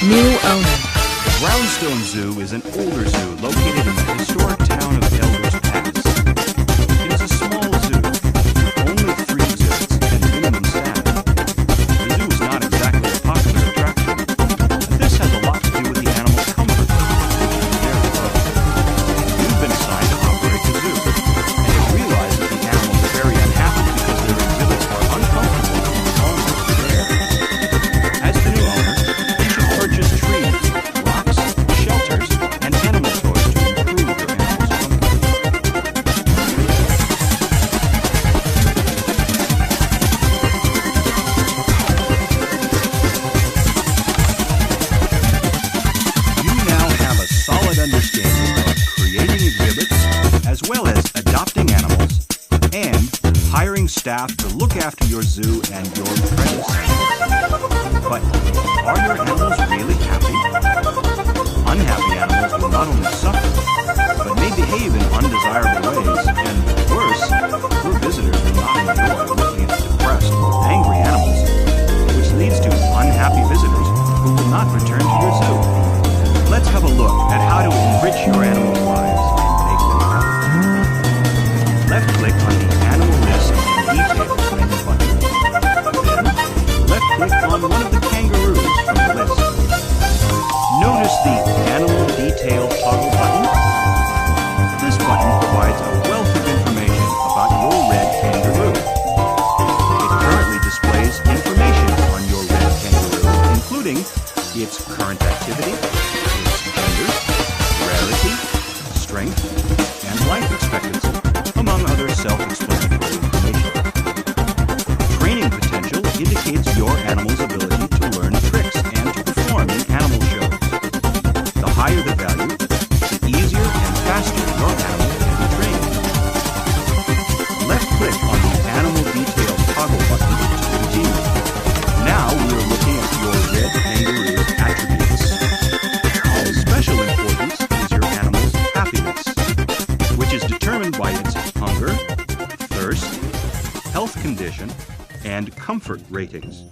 New owner. Brownstone Zoo is an older zoo located in the historic town of Elders Pass. It is a small zoo with only 3 exhibits and minimum staff. The zoo is not exactly a popular attraction, and this has a lot to do with the animal's comfort, which is very low. You've been assigned to operate the zoo, and have realized that the animals are very unhappy because their exhibits are uncomfortable and almost bare. As the new owner, you should purchase trees, rocks, shelters, and animal toys to improve your animal's comfort. You now have a solid understanding of creating exhibits, as well as adopting animals, and hiring staff to look after your zoo and your precious animals. But are your animals really happy? Unhappy animals will not only suffer, but may behave in undesirable ways, and worse, your visitors will not enjoy looking at depressed or angry animals, which leads to unhappy visitors who will not return to your zoo. Let's have a look at how to enrich your animals' lives and make them happy. Left-click on the Animal List and Details menu button. Then, left-click on one of the kangaroos from the list. Notice the Animal Detail toggle button. This button provides a wealth of information about your red kangaroo. It currently displays information on your red kangaroo, including its current activity, its gender, rarity, strength, and life expectancy, among other self-explanatory information. Training potential indicates your animal's ability to learn tricks and to perform in animal shows. The higher the value, the easier and faster your animal can be trained. Left-click on the Animal Details toggle button to continue. Now we are looking at your red kangaroo's attributes. Of special importance is your animal's happiness, which is determined by its hunger, thirst, health condition, and comfort ratings.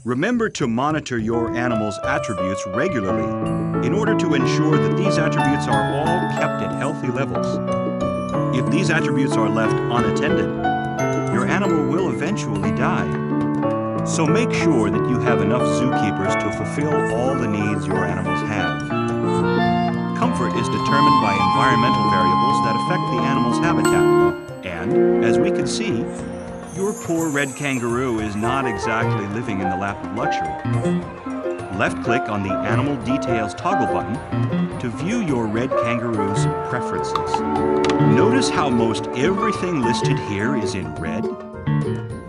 Remember to monitor your animal's attributes regularly in order to ensure that these attributes are all kept at healthy levels. If these attributes are left unattended, your animal will eventually die. So make sure that you have enough zookeepers to fulfill all the needs your animals have. Comfort is determined by environmental variables that affect the animal's habitat. And, as we can see, your poor red kangaroo is not exactly living in the lap of luxury. Left-click on the Animal Details toggle button to view your red kangaroo's preferences. Notice how most everything listed here is in red?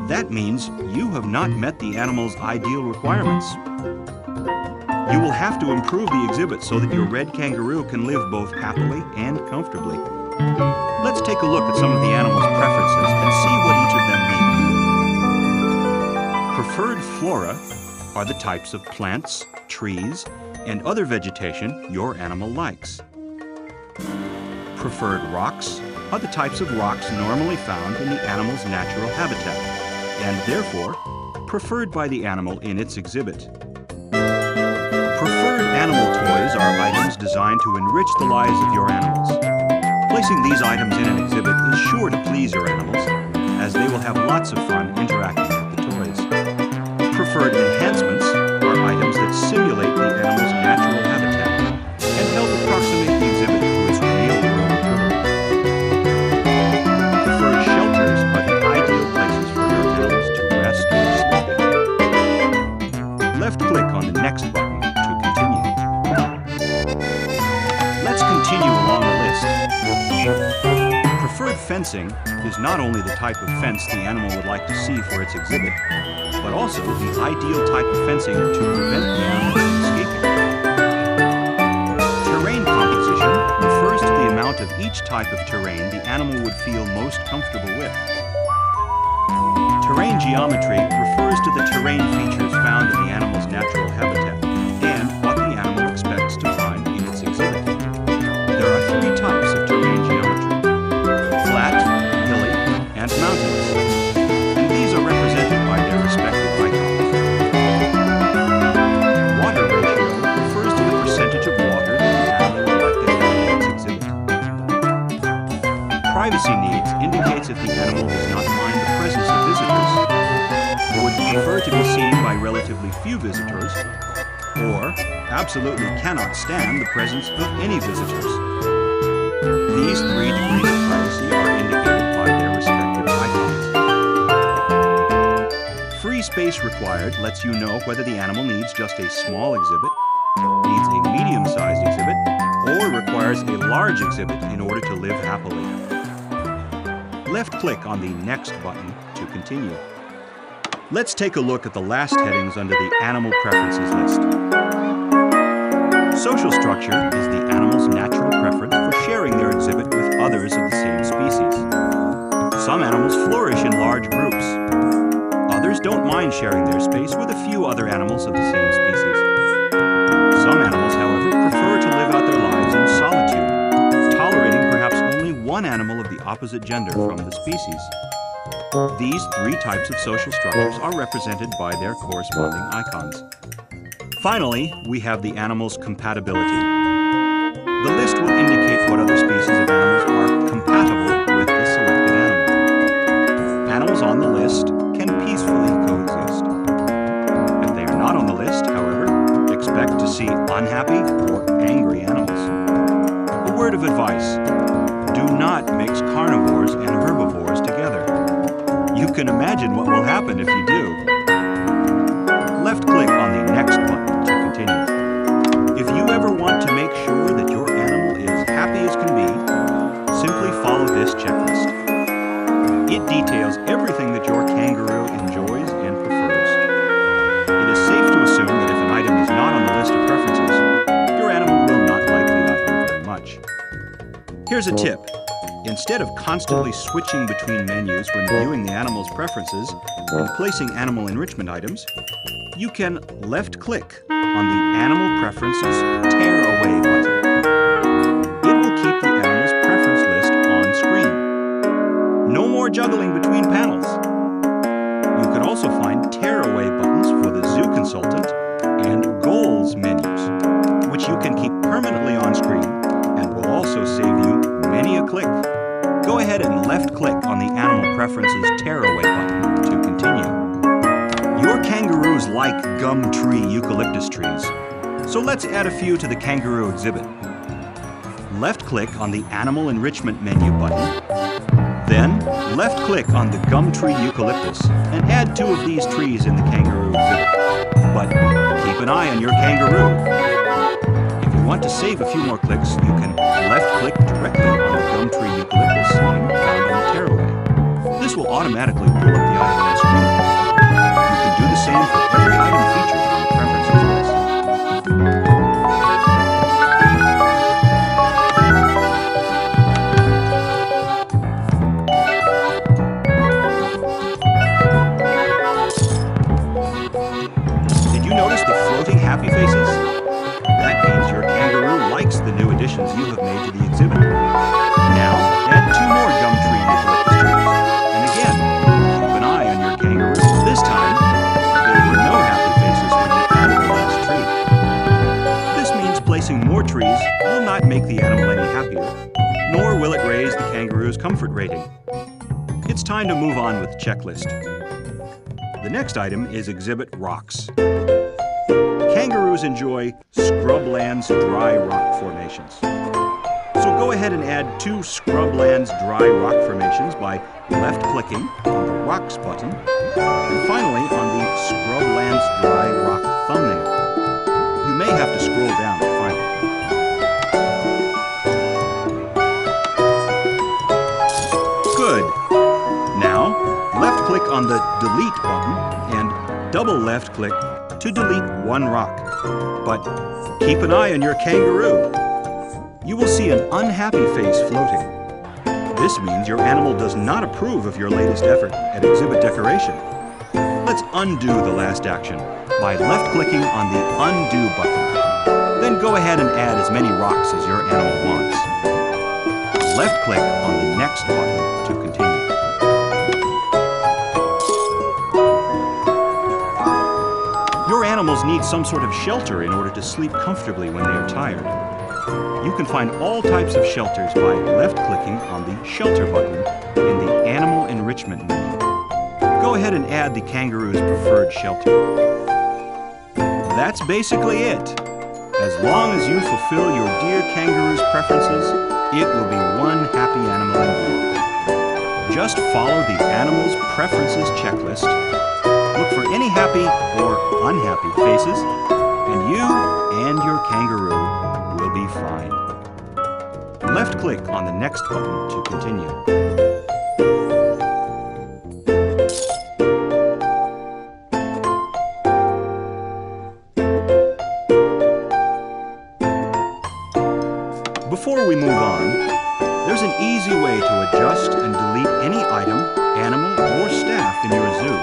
That means you have not met the animal's ideal requirements. You will have to improve the exhibit so that your red kangaroo can live both happily and comfortably. Let's take a look at some of the animal's preferences and see what each of them mean. Preferred flora are the types of plants, trees, and other vegetation your animal likes. Preferred rocks are the types of rocks normally found in the animal's natural habitat, and therefore preferred by the animal in its exhibit. Preferred animal toys are items designed to enrich the lives of your animals. Placing these items in an exhibit is sure to please your animals, as they will have lots of fun interacting with the toys. Preferred enhancements are items that simulate the animal's natural habitat and help approximate the exhibit to its real-world equivalent. Preferred shelters are the ideal places for your animals to rest or sleep in. Left-click on the next button to continue. Let's continue along the list. Preferred fencing is not only the type of fence the animal would like to see for its exhibit, but also the ideal type of fencing to prevent the animal from escaping. Terrain composition refers to the amount of each type of terrain the animal would feel most comfortable with. Terrain geometry refers to the terrain features found in the animal's natural habitat and what the animal expects to find in its exhibit. There are 3 types of terrain geometry: flat, hilly, and mountainous. And these are represented by their respective icons. Water ratio if the animal does not mind the presence of visitors, would prefer to be seen by relatively few visitors, or absolutely cannot stand the presence of any visitors. These 3 degrees of privacy are indicated by their respective icons. Free space required lets you know whether the animal needs just a small exhibit, needs a medium-sized exhibit, or requires a large exhibit in order to live happily. Left-click on the Next button to continue. Let's take a look at the last headings under the Animal Preferences list. Social structure is the animal's natural preference for sharing their exhibit with others of the same species. Some animals flourish in large groups. Others don't mind sharing their space with a few other animals of the same species. Some animals, however, prefer to live out their lives in solitude, tolerating perhaps only one animal of the opposite gender from the species. These 3 types of social structures are represented by their corresponding icons. Finally, we have the animal's compatibility. The list will indicate what other species of animals are compatible with the selected animal. Animals on the list can peacefully coexist. If they are not on the list, however, expect to see unhappy or angry animals. A word of advice: do not mix carnivores and herbivores together. You can imagine what will happen if you do. Left-click on the Next button to continue. If you ever want to make sure that your animal is happy as can be, simply follow this checklist. It details everything that your kangaroo enjoys and prefers. It is safe to assume that if an item is not on the list of preferences, your animal will not like the item very much. Here's a tip. Instead of constantly switching between menus when viewing the animal's preferences and placing animal enrichment items, you can left-click on the Animal Preferences Tear Away button. It will keep the animal's preference list on screen. No more juggling between panels. You can also find Tear Away buttons for the Zoo Consultant and Goals menus, which you can keep permanently on screen and will also save you many a click. Go ahead and left-click on the Animal Preferences Tear Away button to continue. Your kangaroos like gum tree eucalyptus trees, so let's add a few to the kangaroo exhibit. Left-click on the Animal Enrichment menu button, then left-click on the gum tree eucalyptus and add 2 of these trees in the kangaroo exhibit. But keep an eye on your kangaroo. If you want to save a few more clicks, you can left-click directly on the gum tree eucalyptus sign found on the tearaway. This will automatically pull up the item on screen. You can do the same for every item featured on the preferences list. Did you notice the floating happy faces? That means your kangaroo likes the new additions you have made to the exhibit. Now, add 2 more gum tree eucalyptus trees. And again, keep an eye on your kangaroo. This time, there were no happy faces when you added the last tree. This means placing more trees will not make the animal any happier, nor will it raise the kangaroo's comfort rating. It's time to move on with the checklist. The next item is Exhibit Rocks. Kangaroos enjoy scrublands dry rock formations. So go ahead and add 2 scrublands dry rock formations by left-clicking on the Rocks button and finally on the Scrublands Dry Rock thumbnail. You may have to scroll down to find it. Good. Now, left-click on the Delete button and double left-click to delete 1 rock. But keep an eye on your kangaroo. You will see an unhappy face floating. This means your animal does not approve of your latest effort at exhibit decoration. Let's undo the last action by left-clicking on the Undo button. Then go ahead and add as many rocks as your animal wants. Left-click on the Next button to continue. Your animals need some sort of shelter in order to sleep comfortably when they are tired. You can find all types of shelters by left-clicking on the Shelter button in the Animal Enrichment menu. Go ahead and add the kangaroo's preferred shelter. That's basically it. As long as you fulfill your dear kangaroo's preferences, it will be one happy animal indeed. Just follow the Animal's Preferences checklist, look for any happy or unhappy faces, and you and your kangaroo will be fine. Left-click on the next button to continue. Before we move on, there's an easy way to adjust and delete any item, animal, or staff in your zoo.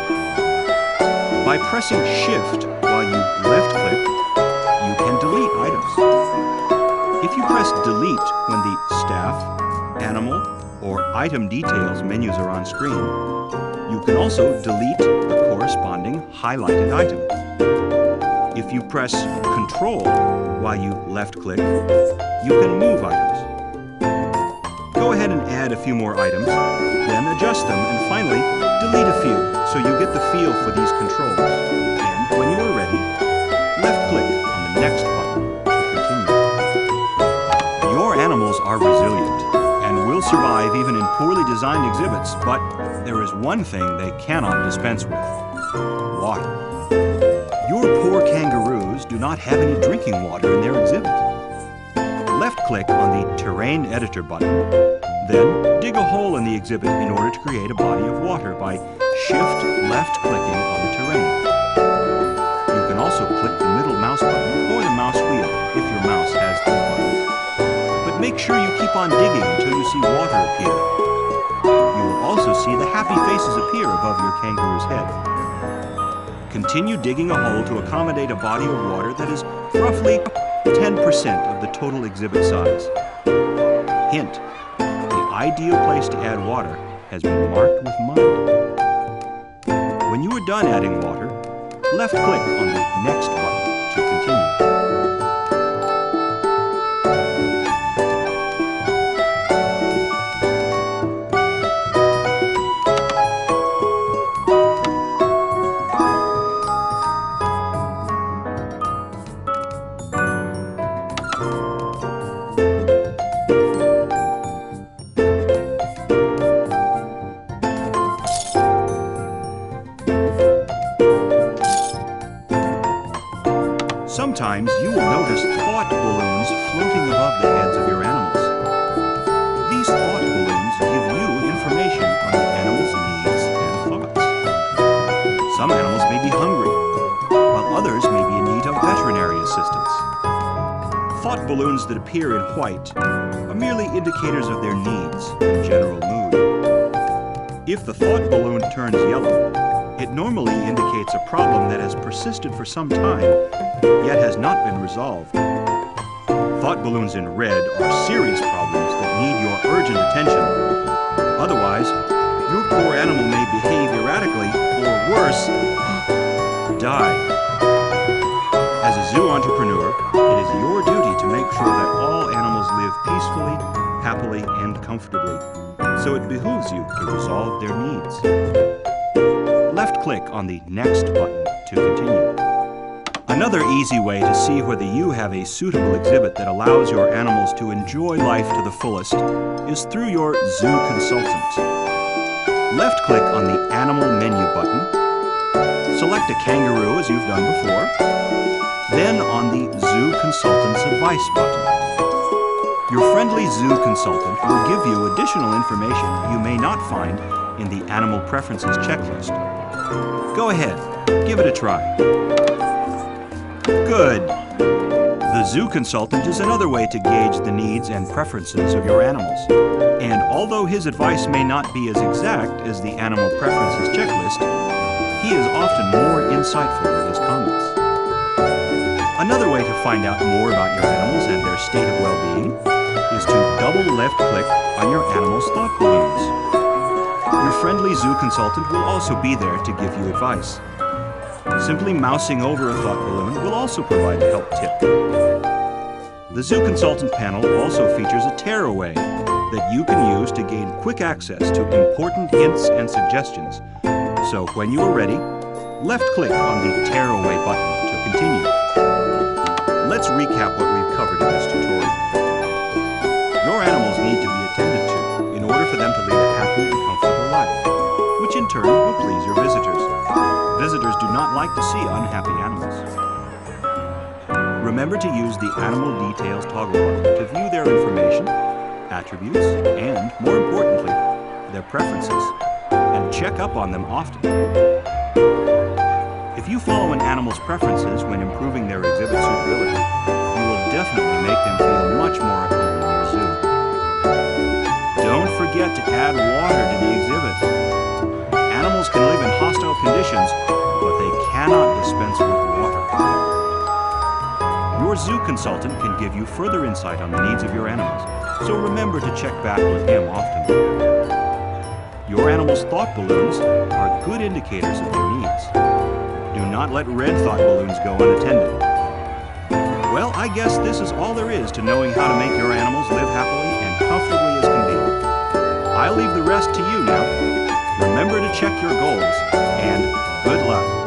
By pressing Shift while you left-click, you can delete items. If you press Delete when the staff, animal, or item details menus are on screen, you can also delete the corresponding highlighted item. If you press Control while you left-click, you can move items. Go ahead and add a few more items, then adjust them, and finally delete a few so you get the feel for these controls. And when you are ready, left-click on the next button to continue. Your animals are resilient and will survive even in poorly designed exhibits, but there is one thing they cannot dispense with: water. Your poor kangaroos do not have any drinking water in their exhibit. Left-click on the Terrain Editor button, then dig a hole in the exhibit in order to create a body of water by Shift left-clicking on the terrain. You can also click the middle mouse button or the mouse wheel if your mouse has these buttons. But make sure you keep on digging until you see water appear. You will also see the happy faces appear above your kangaroo's head. Continue digging a hole to accommodate a body of water that is roughly 10% of the total exhibit size. Hint: the ideal place to add water has been marked with mud. When you are done adding water, left-click on the Next button to continue. Sometimes you will notice thought balloons floating above the heads of your animals. These thought balloons give you information on the animal's needs and thoughts. Some animals may be hungry, while others may be in need of veterinary assistance. Thought balloons that appear in white are merely indicators of their needs and general mood. If the thought balloon turns yellow, it normally indicates a problem that has persisted for some time, yet has not been resolved. Thought balloons in red are serious problems that need your urgent attention. Otherwise, your poor animal may behave erratically, or worse, die. As a zoo entrepreneur, it is your duty to make sure that all animals live peacefully, happily, and comfortably. So it behooves you to resolve their needs. Left-click on the Next button to continue. Another easy way to see whether you have a suitable exhibit that allows your animals to enjoy life to the fullest is through your Zoo Consultant. Left-click on the Animal menu button, select a kangaroo as you've done before, then on the Zoo Consultant's Advice button. Your friendly Zoo Consultant will give you additional information you may not find in the Animal Preferences checklist. Go ahead, give it a try. Good. The Zoo Consultant is another way to gauge the needs and preferences of your animals. And although his advice may not be as exact as the Animal Preferences checklist, he is often more insightful in his comments. Another way to find out more about your animals and their state of well-being is to double left-click on your animal's thought balloons. Your friendly Zoo Consultant will also be there to give you advice. Simply mousing over a thought balloon will also provide a help tip. The Zoo Consultant panel also features a tearaway that you can use to gain quick access to important hints and suggestions. So when you are ready, left-click on the tearaway button to continue. Let's recap what we've covered in this tutorial. Your animals need to be attended to in order for them to lead a happy and comfortable life, which in turn will please your visitors. Visitors do not like to see unhappy animals. Remember to use the Animal Details toggle button to view their information, attributes, and, more importantly, their preferences, and check up on them often. If you follow an animal's preferences when improving their exhibit suitability, you will definitely make them feel much more at home in your zoo. Don't forget to add water to the exhibit. Animals can live in hostile conditions, but they cannot dispense with water. Your zoo consultant can give you further insight on the needs of your animals, so remember to check back with him often. Your animal's thought balloons are good indicators of their needs. Do not let red thought balloons go unattended. Well, I guess this is all there is to knowing how to make your animals live happily and comfortably as can be. I'll leave the rest to you now. Remember to check your goals, and good luck.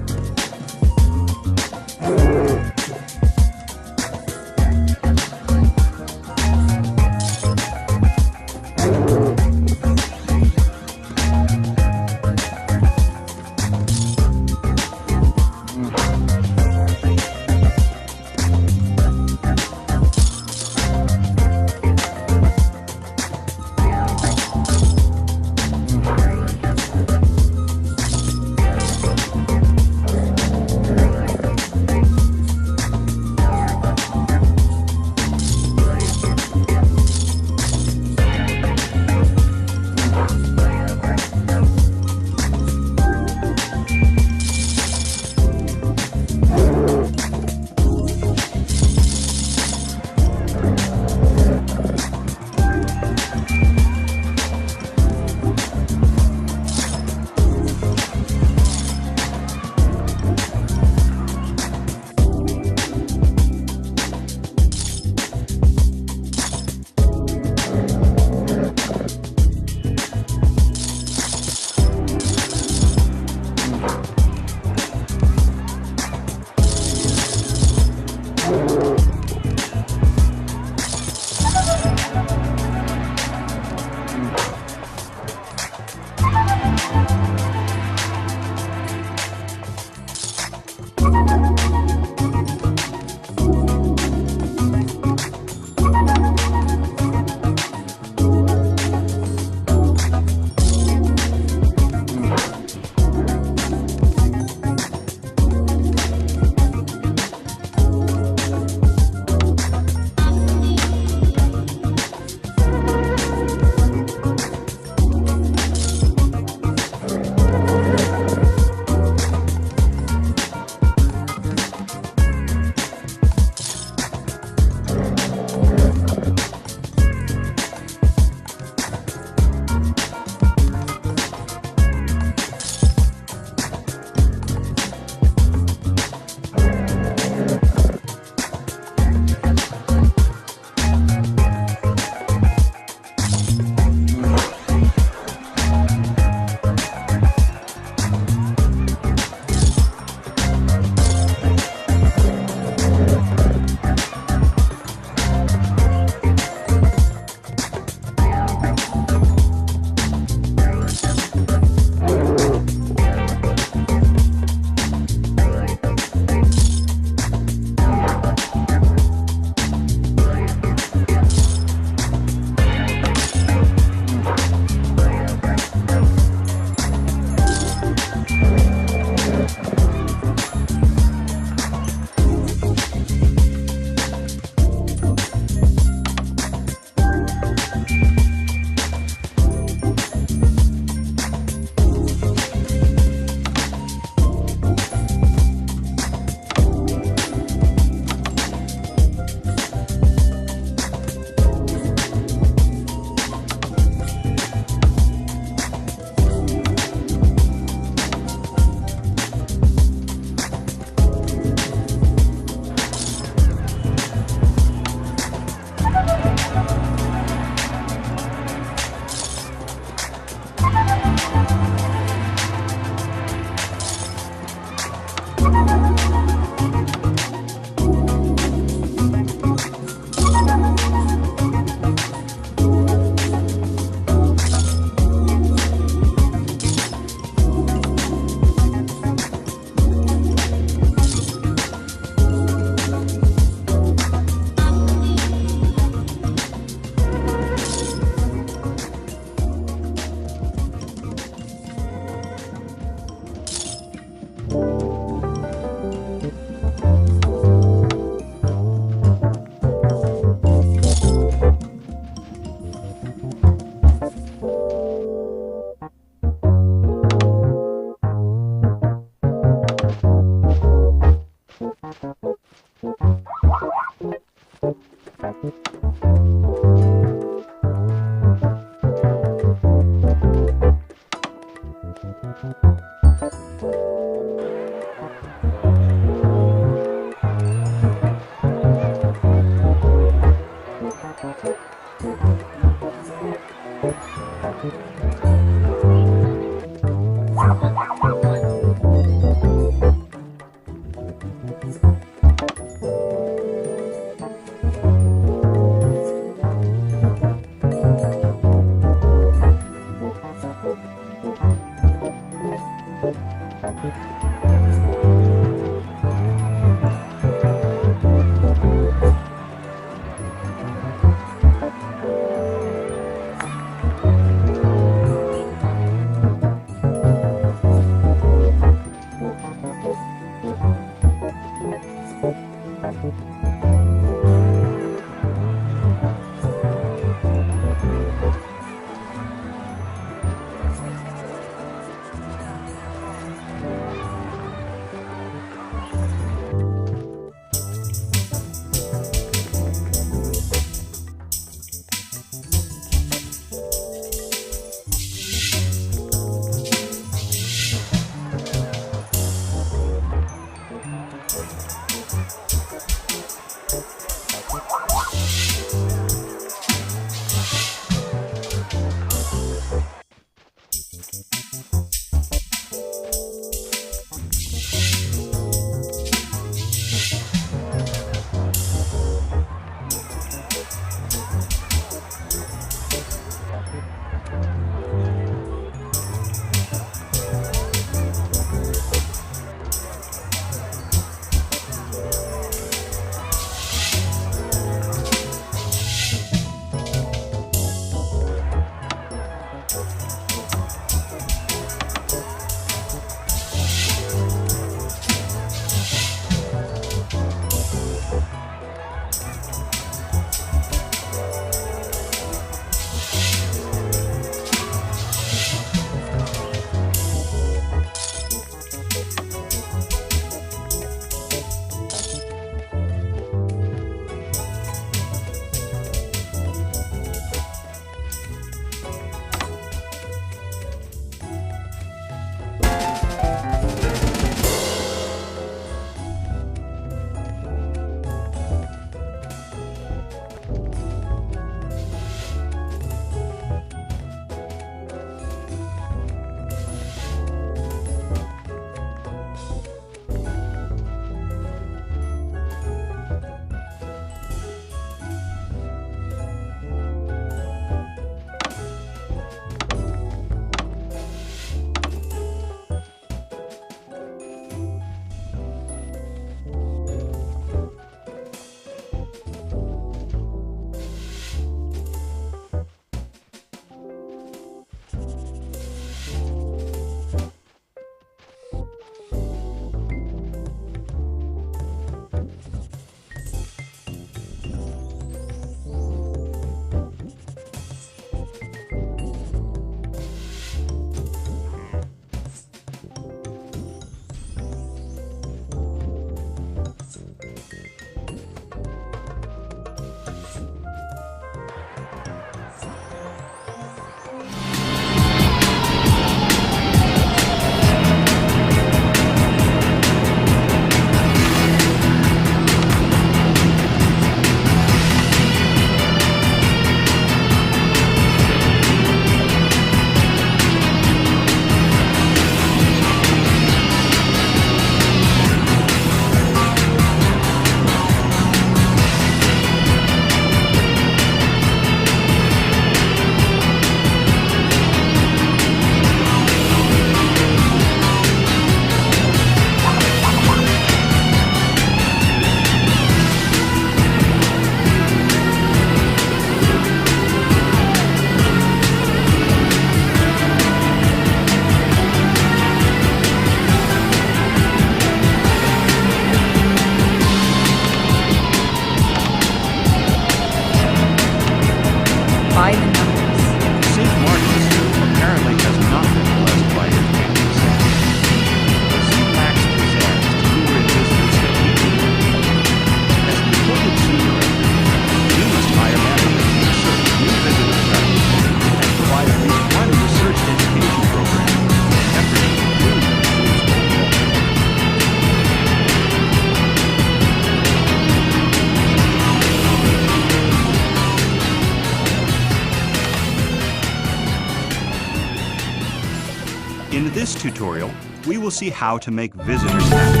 In this tutorial, we will see how to make visitors happy.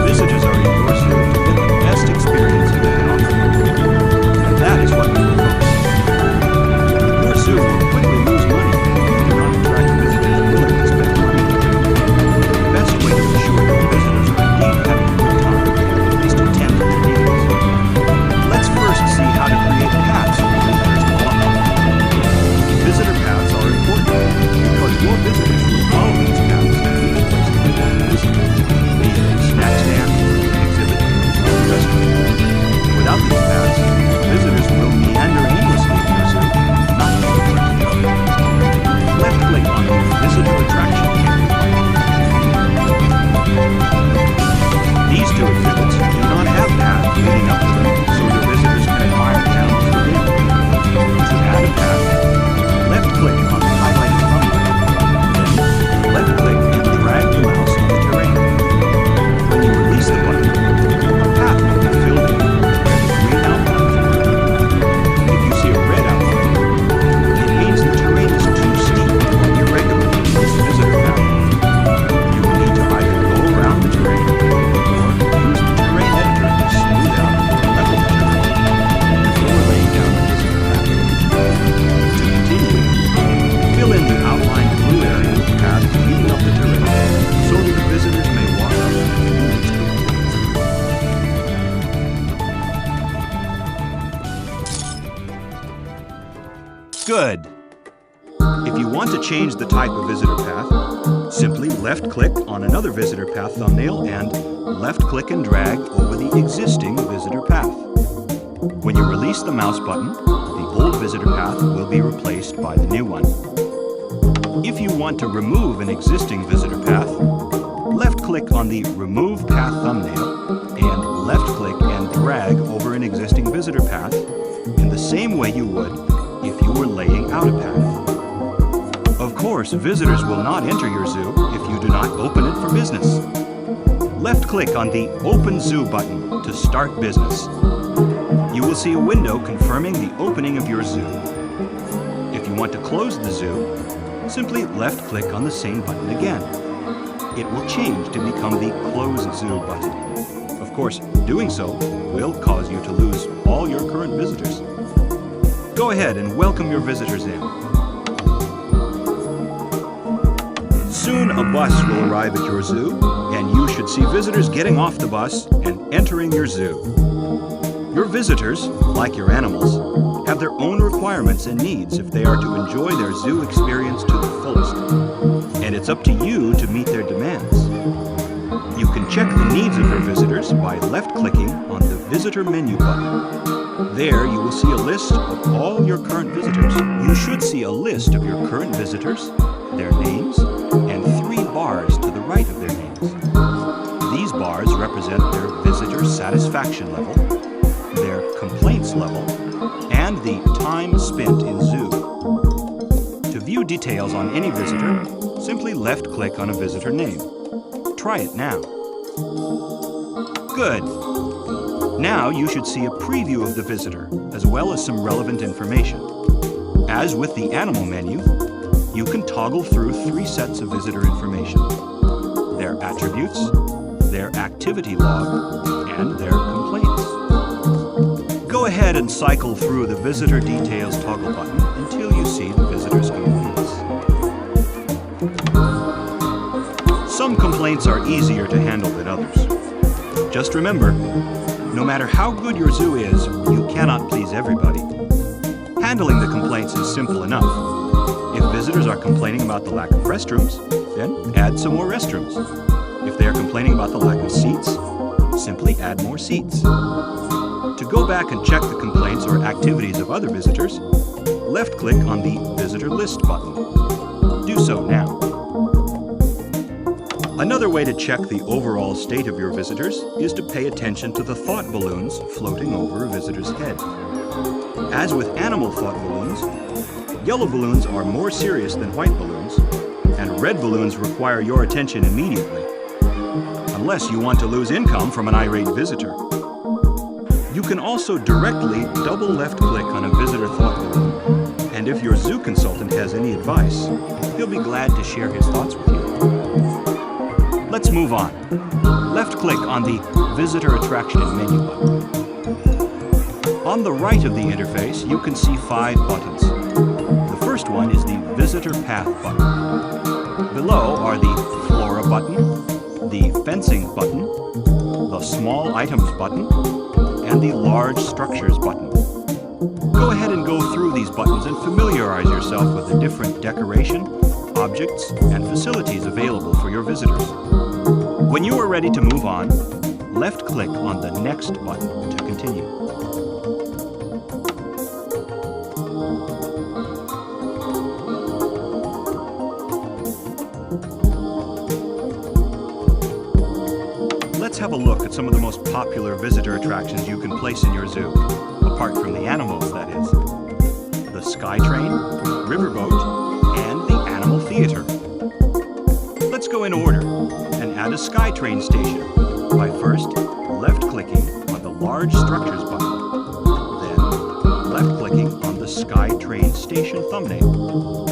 Visitors are in your zoo to get the best experience you can offer. And that is what we will focus on. Your zoo will quickly lose money if you do not attract visitors willing to spend money. The best way to ensure that visitors are indeed having a good time is to tend to their needs. Let's first see how to create paths for visitors to walk on. Visitor paths are important because your visitors will follow these paths to each place that they want to visit, be it a snack stand, an exhibit, or a restaurant. Without these paths, visitors will meander aimlessly in your zoo, not knowing where to go. Left-click on the Visitor Attraction menu. These two exhibits do not have paths leading up to them, so your visitors can admire the animals within. To add a path, left-click on the highlighted thumbnail. Then, left-click and drag the mouse on the terrain. When you release the button, a path will be filled in where the green outlines are. If you see a red outline, it means the terrain is too steep or irregular for this visitor path. You will need to either go around the terrain or use the terrain editor to smooth out or level the terrain before laying down the visitor path. To continue, fill in the outlined blue area with paths leading up the terrain so that the visitors may walk up and reach the points. Good. If you want to change the type of visitor path, simply left-click on another visitor path thumbnail and left-click and drag over the existing visitor path. When you release the mouse button, the old visitor path will be replaced by the new one. If you want to remove an existing visitor path, left-click on the Remove Path thumbnail and left-click and drag over an existing visitor path in the same way you would if you were laying out a path. Of course, visitors will not enter your zoo if you do not open it for business. Left-click on the Open Zoo button to start business. You will see a window confirming the opening of your zoo. If you want to close the zoo, simply left-click on the same button again. It will change to become the Close Zoo button. Of course, doing so will cause you to lose all your current visitors. Go ahead and welcome your visitors in. Soon a bus will arrive at your zoo, and you should see visitors getting off the bus and entering your zoo. Your visitors, like your animals, have their own requirements and needs if they are to enjoy their zoo experience to the fullest. And it's up to you to meet their demands. You can check the needs of your visitors by left-clicking on the Visitor menu button. There you will see a list of all your current visitors. You should see a list of your current visitors, their names, and 3 bars to the right of their names. These bars represent their visitor satisfaction level, their complaints level, and the time spent in zoo. To view details on any visitor, simply left-click on a visitor name. Try it now. Good. Now you should see a preview of the visitor, as well as some relevant information. As with the Animal menu, you can toggle through 3 sets of visitor information: their attributes, their activity log, and their complaints. Go ahead and cycle through the Visitor Details toggle button until you see the visitor's complaints. Some complaints are easier to handle than others. Just remember, no matter how good your zoo is, you cannot please everybody. Handling the complaints is simple enough. If visitors are complaining about the lack of restrooms, then add some more restrooms. If they are complaining about the lack of seats, simply add more seats. To go back and check the complaints or activities of other visitors, left-click on the Visitor List button. Do so now. Another way to check the overall state of your visitors is to pay attention to the thought balloons floating over a visitor's head. As with animal thought balloons, yellow balloons are more serious than white balloons, and red balloons require your attention immediately, unless you want to lose income from an irate visitor. You can also directly double left-click on a visitor thought balloon and And if your zoo consultant has any advice, he'll be glad to share his thoughts with you. Let's move on. Left-click on the Visitor Attraction menu button. On the right of the interface, you can see 5 buttons. The first one is the Visitor Path button. Below are the Flora button, the Fencing button, the Small Items button, and the Large Structures button. Go ahead and go through these buttons and familiarize yourself with the different decoration, objects, and facilities available for your visitors. When you are ready to move on, left-click on the Next button to continue. Let's have a look at some of the most popular visitor attractions you can place in your zoo, apart from the animals, that is. The SkyTrain, Riverboat, and the Animal Theater. Let's go in order and add a SkyTrain station by first left-clicking on the Large Structures button, then left-clicking on the SkyTrain station thumbnail,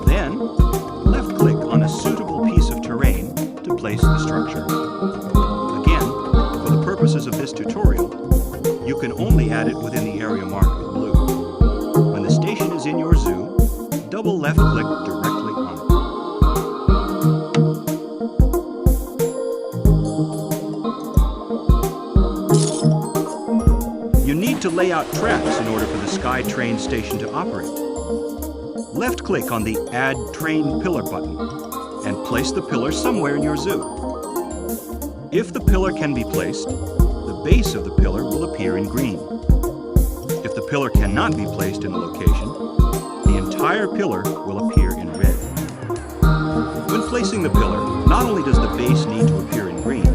then left-click on a suitable piece of terrain to place the structure. Again, for the purposes of this tutorial, you can only add it within the area marked with blue. When the station is in your zoo, double left-click directly on it. You need to lay out tracks in order for the SkyTrain station to operate. Left-click on the Add Train Pillar button and place the pillar somewhere in your zoo. If the pillar can be placed, the base of the pillar will appear in green. If the pillar cannot be placed in a location, the entire pillar will appear in red. When placing the pillar, not only does the base need to appear in green,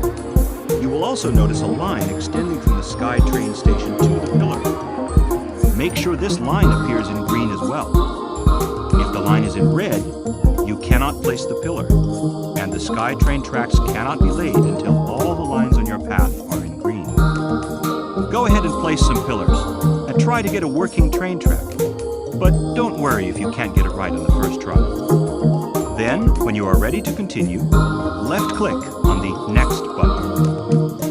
you will also notice a line extending from the SkyTrain station to the pillar. Make sure this line appears in green as well. If the line is in red, you cannot place the pillar, and the SkyTrain tracks cannot be laid until all the lines on your path are in green. Go ahead and place some pillars, and try to get a working train track. But don't worry if you can't get it right on the first try. Then, when you are ready to continue, left-click on the Next button.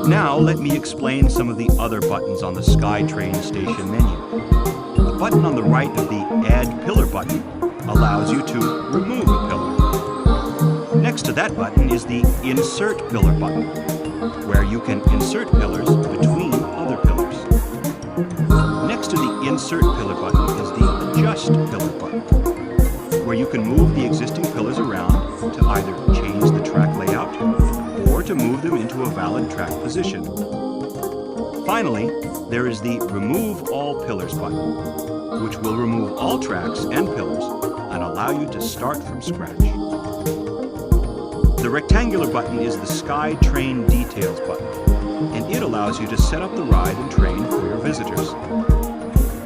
Now let me explain some of the other buttons on the SkyTrain station menu. The button on the right of the Add Pillar button allows you to remove a pillar. Next to that button is the Insert Pillar button, where you can insert pillars between other pillars. Next to the Insert Pillar button is the Adjust Pillar button, where you can move the existing pillars around to either change the track layout or to move them into a valid track position. Finally, there is the Remove All Pillars button, which will remove all tracks and pillars and allow you to start from scratch. The rectangular button is the SkyTrain Details button, and it allows you to set up the ride and train for your visitors.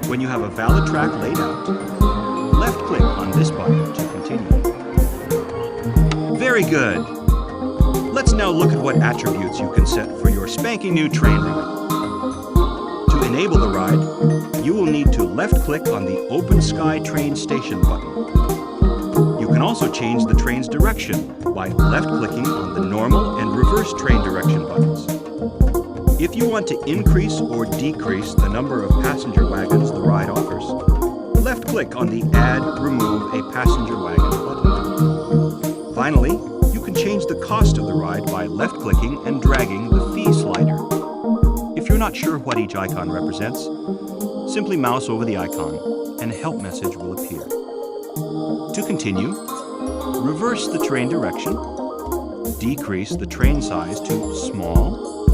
When you have a valid track laid out, left-click on this button to continue. Very good! Let's now look at what attributes you can set for your spanking new train ride. To enable the ride, you will need to left-click on the Open SkyTrain Station button. You can also change the train's direction by left-clicking on the Normal and Reverse Train Direction buttons. If you want to increase or decrease the number of passenger wagons the ride offers, left-click on the Add Remove a Passenger Wagon button. Finally, you can change the cost of the ride by left-clicking and dragging the fee slider. If you're not sure what each icon represents, simply mouse over the icon and a help message will appear. To continue, reverse the train direction, decrease the train size to small,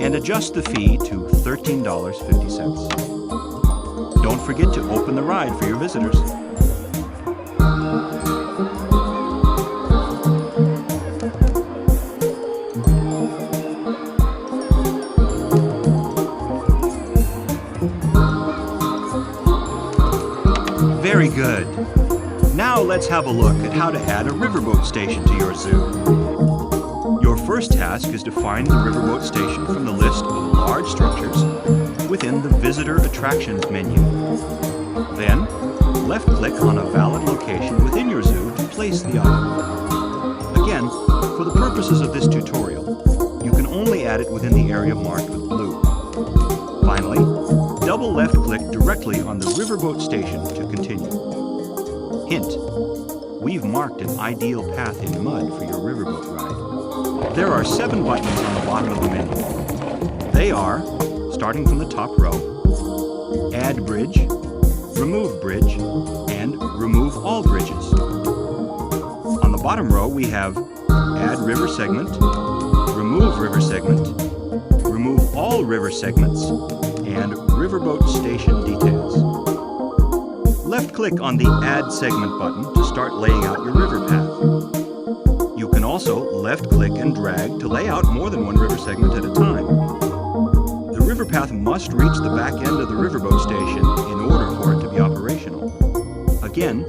and adjust the fee to $13.50. Don't forget to open the ride for your visitors. Very good. Now let's have a look at how to add a riverboat station to your zoo. Your first task is to find the riverboat station from the list of large structures within the Visitor Attractions menu. Then, left-click on a valid location within your zoo to place the item. Again, for the purposes of this tutorial, you can only add it within the area marked with blue. Finally, double left-click directly on the riverboat station to continue. Hint: we've marked an ideal path in mud for your riverboat ride. There are 7 buttons on the bottom of the menu. They are, starting from the top row, Add Bridge, Remove Bridge, and Remove All Bridges. On the bottom row, we have Add River Segment, Remove River Segment, Remove All River Segments, and Riverboat Station Details. Left-click on the Add Segment button to start laying out your river path. You can also left-click and drag to lay out more than one river segment at a time. The river path must reach the back end of the riverboat station in order for it to be operational. Again,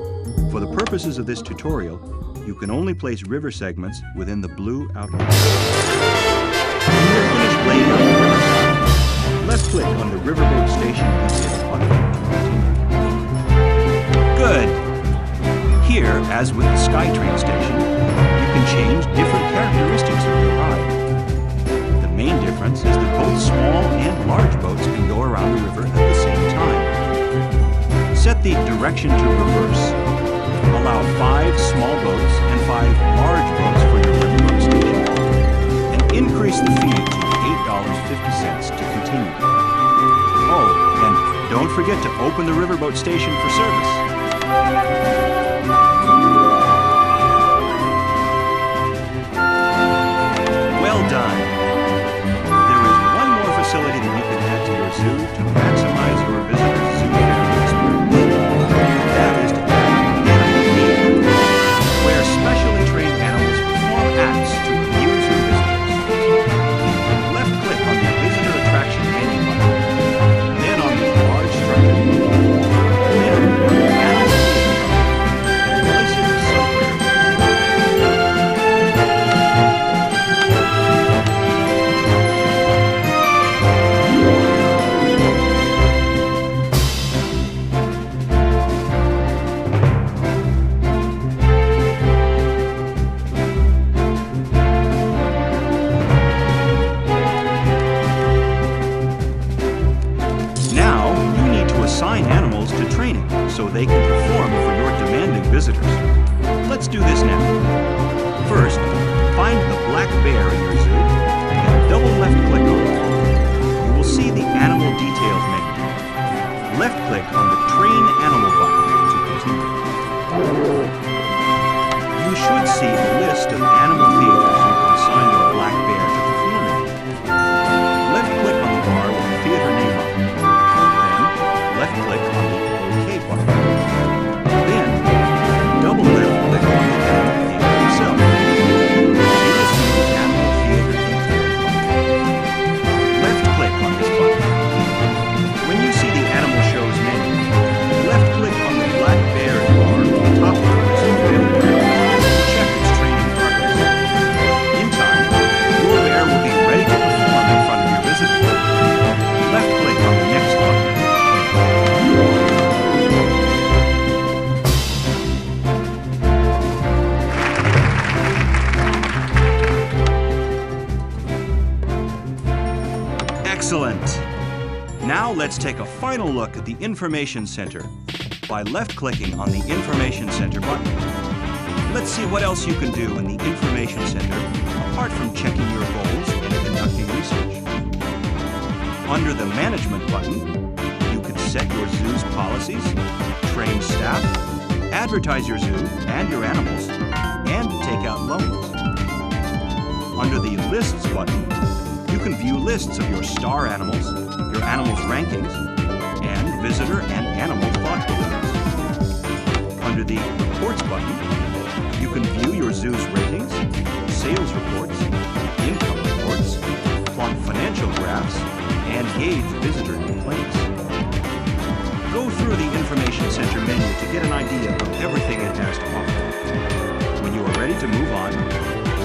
for the purposes of this tutorial, you can only place river segments within the blue outline. When you're finished laying out the river path, left-click on the riverboat station details button. Good! Here, as with the SkyTrain station, you can change different characteristics of your ride. The main difference is that both small and large boats can go around the river at the same time. Set the direction to reverse. Allow 5 small boats and 5 large boats for your riverboat station. And increase the fee to $8.50 to continue. Oh, and don't forget to open the riverboat station for service. Well done! There is one more facility that you can add to your zoo to maximize your visitors' zoo experience. That is to add animal feed, where specially trained animals perform acts to amuse your visitors. Left-click on the Visitor Attraction menu button, then on the large structure, then on the animal feed, and place it somewhere. Now, you need to assign animals to training so they can perform for your demanding visitors. Let's do this now. First, find the black bear in your zoo and double left-click on it. You will see the Animal Details menu. Left-click on the Train Animal button to continue. You should see a list of animal theaters you can assign your black bear to perform in. Left-click on the bar with the theater name on it. Then, left-click on the OK button. Then, double left-click on the animal theater itself. You will see the Animal Theater Details button. Left-click on this button. When you see the Animal Shows menu, left-click on the black bear bar at the top of the list of available animals to check its training progress. In time, your bear will be ready to perform in front of your visitors. Left-click on the next button. Excellent! Now let's take a final look at the Information Center by left-clicking on the Information Center button. Let's see what else you can do in the Information Center apart from checking your goals and conducting research. Under the Management button, you can set your zoo's policies, train staff, advertise your zoo and your animals, and take out loans. Under the Lists button, you can view lists of your star animals, your animals' rankings, and visitor and animal thought balloons. Under the Reports button, you can view your zoo's ratings, sales reports, income reports, plot financial graphs, and gauge visitor complaints. Go through the Information Center menu to get an idea of everything it has to offer. When you are ready to move on,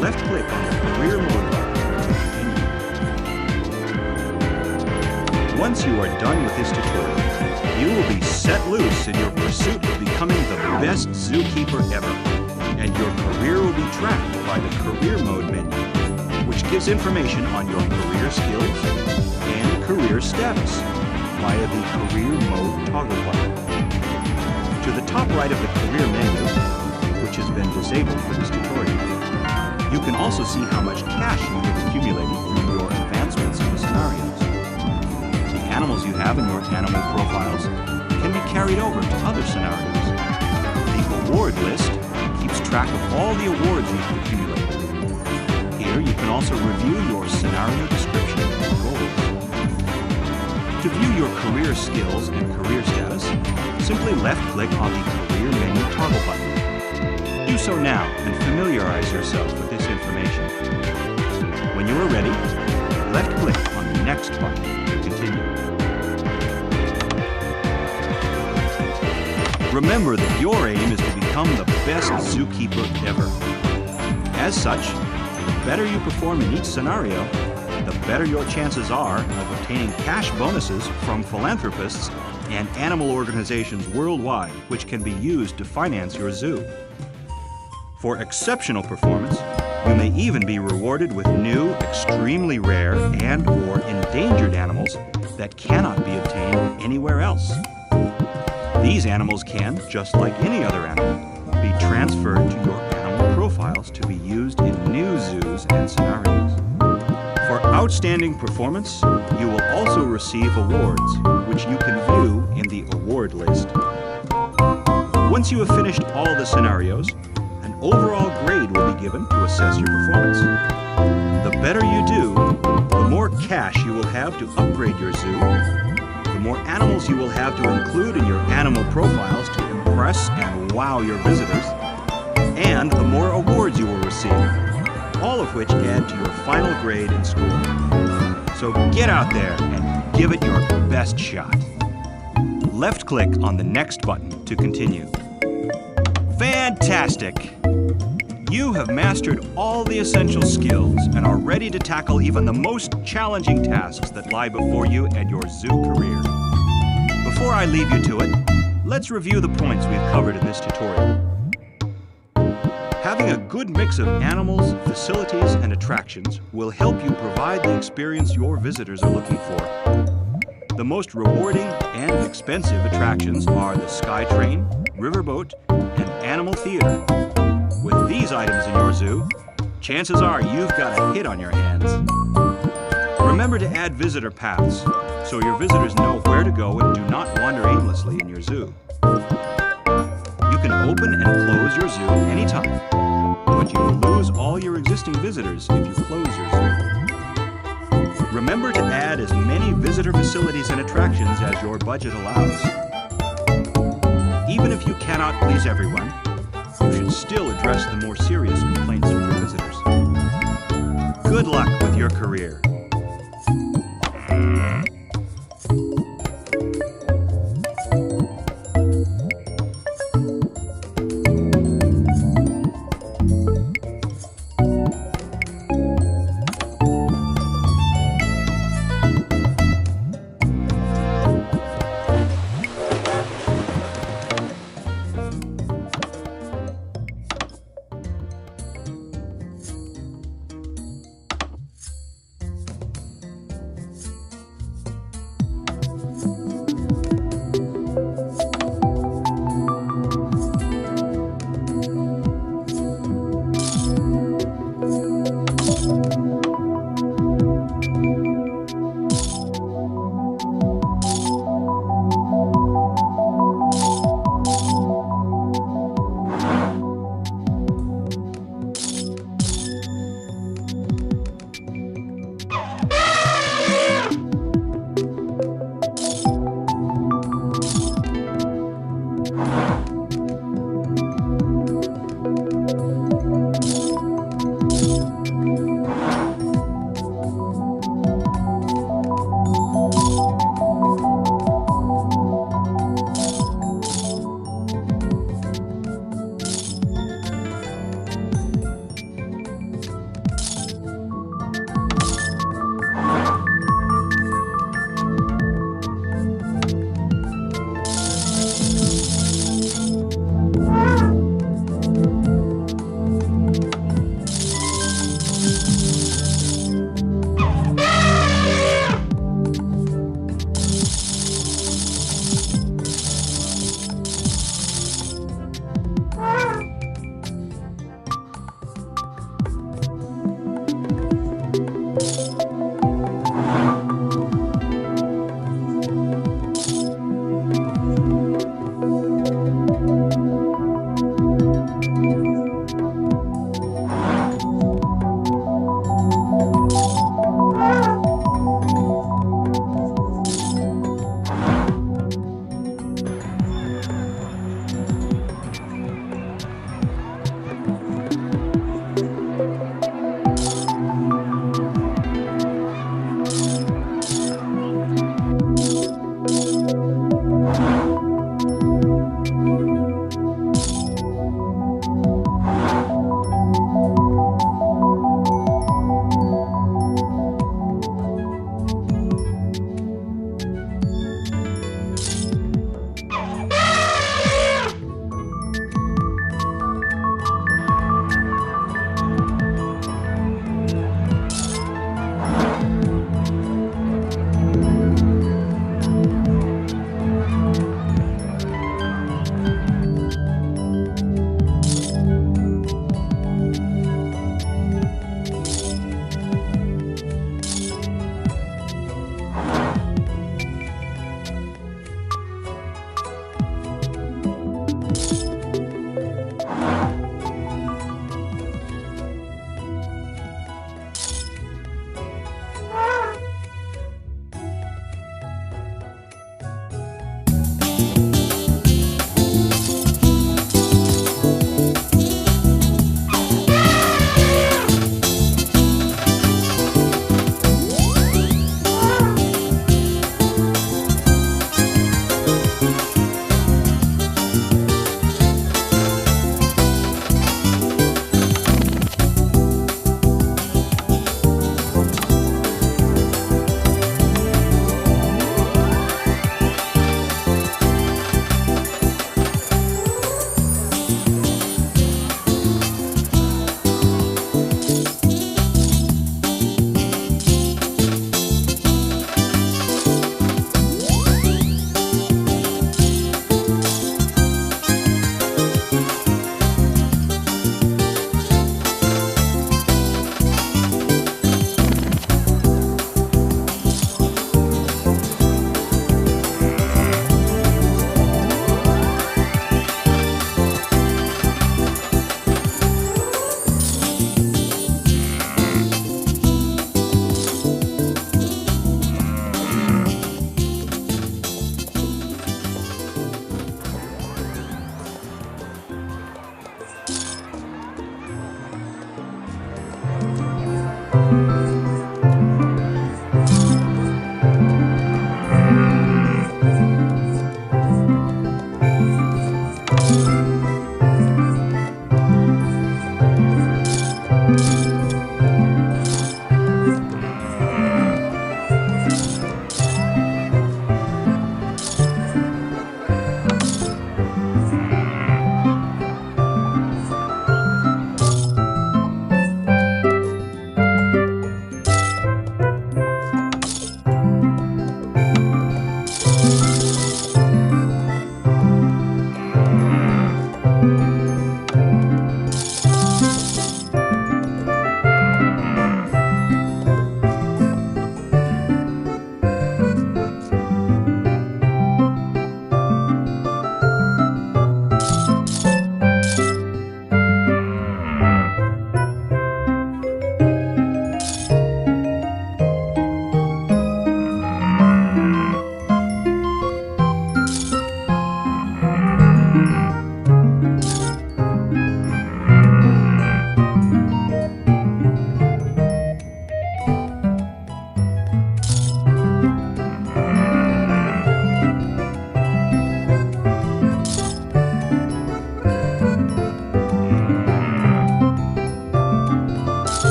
left-click on the Career Mode button to continue. Once you are done with this tutorial, you will be set loose in your pursuit of becoming the best zookeeper ever, and your career will be tracked by the Career Mode menu, which gives information on your career skills and career status via the Career Mode toggle button. To the top right of the Career menu, which has been disabled for this tutorial, you can also see how much cash you have accumulated through your advancements in the scenarios. The animals you have in your animal profiles can be carried over to other scenarios. The award list keeps track of all the awards you've accumulated. Here you can also review your scenario description and goals. To view your career skills and career status, simply left-click on the Career menu toggle button. Do so now and familiarize yourself with this information. When you are ready, left-click on the Next button to continue. Remember that your aim is to become the best zookeeper ever. As such, the better you perform in each scenario, the better your chances are of obtaining cash bonuses from philanthropists and animal organizations worldwide, which can be used to finance your zoo. For exceptional performance, you may even be rewarded with new, extremely rare, and/or endangered animals that cannot be obtained anywhere else. These animals can, just like any other animal, be transferred to your animal profiles to be used in new zoos and scenarios. For outstanding performance, you will also receive awards, which you can view in the award list. Once you have finished all the scenarios, an overall grade will be given to assess your performance. The better you do, the more cash you will have to upgrade your zoo, the more animals you will have to include in your animal profiles to impress and wow your visitors, and the more awards you will receive, all of which add to your final grade in school. So get out there and give it your best shot. Left-click on the Next button to continue. Fantastic! You have mastered all the essential skills and are ready to tackle even the most challenging tasks that lie before you and your zoo career. Before I leave you to it, let's review the points we've covered in this tutorial. Having a good mix of animals, facilities, and attractions will help you provide the experience your visitors are looking for. The most rewarding and expensive attractions are the SkyTrain, Riverboat, and Animal Theater. With these items in your zoo, chances are you've got a hit on your hands. Remember to add visitor paths so your visitors know where to go and do not wander aimlessly in your zoo. You can open and close your zoo anytime, but you will lose all your existing visitors if you close your zoo. Remember to add as many visitor facilities and attractions as your budget allows. Even if you cannot please everyone, you should still address the more serious complaints from your visitors. Good luck with your career.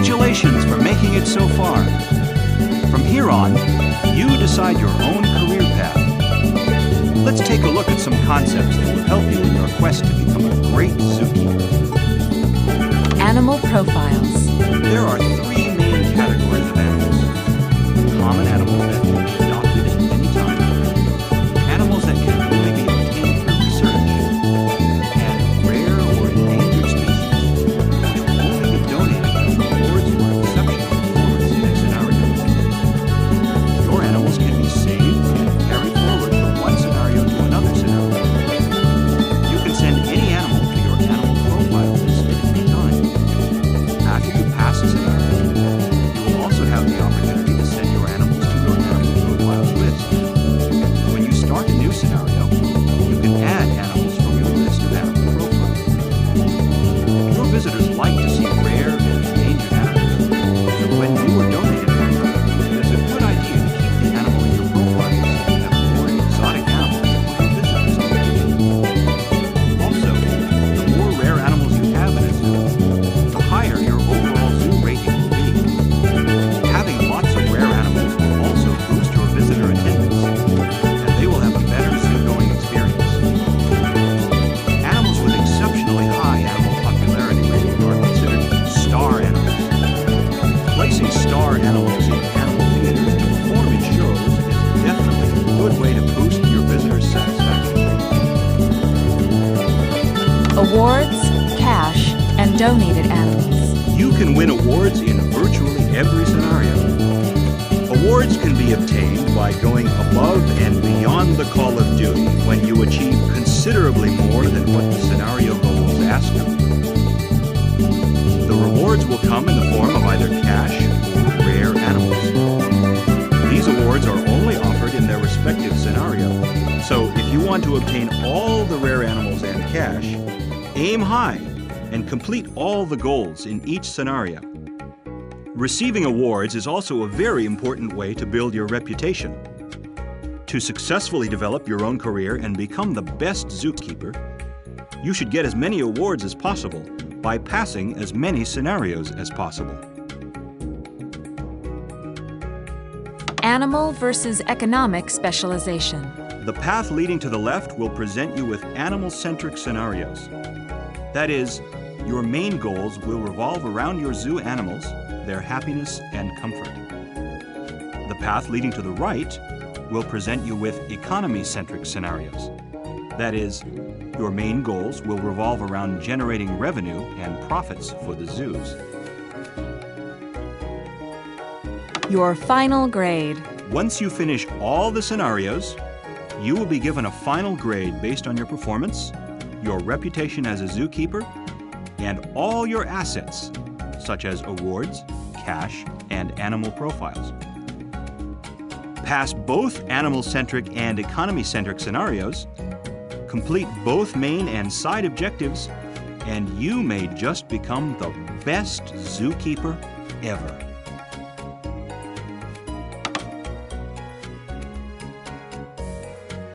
Congratulations for making it so far. From here on, you decide your own career path. Let's take a look at some concepts that will help you in your quest to become a great zookeeper. Animal profiles. There are three main categories of animals. Common animals that can be adopted at any time. Animals that can only be obtained through research. And rare or endangered species that can only be donated as rewards for exceptional performance in a scenario. Your animals can be saved and carried forward from one scenario to another scenario. You can send any animal to your animal profile list at any time. After you pass a scenario, donated animals. You can win awards in virtually every scenario. Awards can be obtained by going above and beyond the call of duty when you achieve considerably more than what the scenario goals ask of you. The rewards will come in the form of either cash or rare animals. These awards are only offered in their respective scenario, so if you want to obtain all the rare animals and cash, aim high and complete all the goals in each scenario. Receiving awards is also a very important way to build your reputation. To successfully develop your own career and become the best zookeeper, you should get as many awards as possible by passing as many scenarios as possible. Animal versus economic specialization. The path leading to the left will present you with animal-centric scenarios. That is, your main goals will revolve around your zoo animals, their happiness and comfort. The path leading to the right will present you with economy-centric scenarios. That is, your main goals will revolve around generating revenue and profits for the zoos. Your final grade. Once you finish all the scenarios, you will be given a final grade based on your performance, your reputation as a zookeeper, and all your assets, such as awards, cash, and animal profiles. Pass both animal-centric and economy-centric scenarios, complete both main and side objectives, and you may just become the best zookeeper ever.